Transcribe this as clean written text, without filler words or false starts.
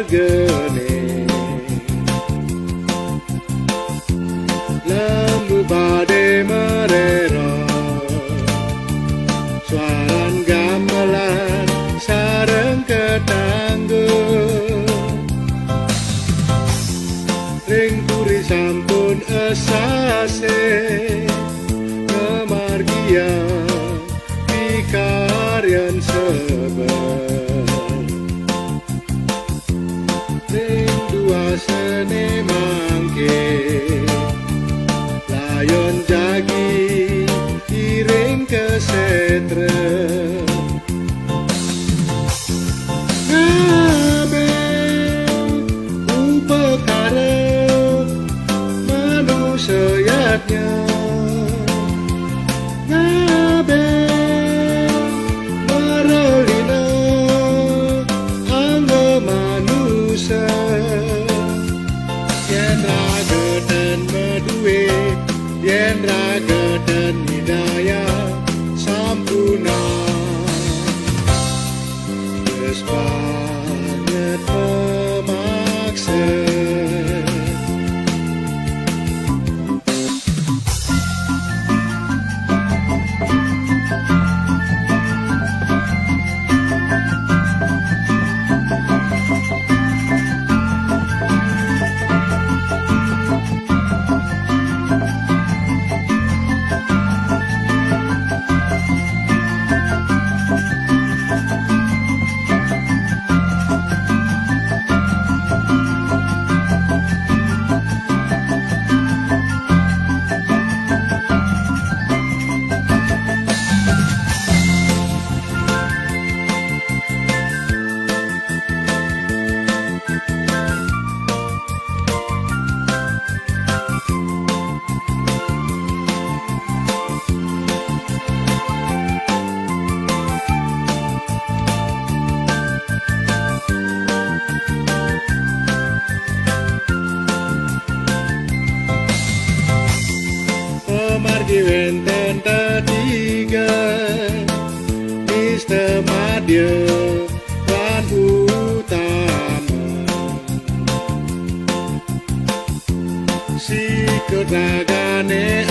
gene lembu bade merero suaran gamelan sareng ketanggo ring turi sampun esase kemargia pikaryan seber ring dua sene mangke layon jagi iring kesetre ngabe upekare manusianya ngabe marelina anggo manusia yen rageden medue yen rageden hidaya sampuna wis banget pemaksa Margi wenten tetiga Mister Madya lan utama si kedagane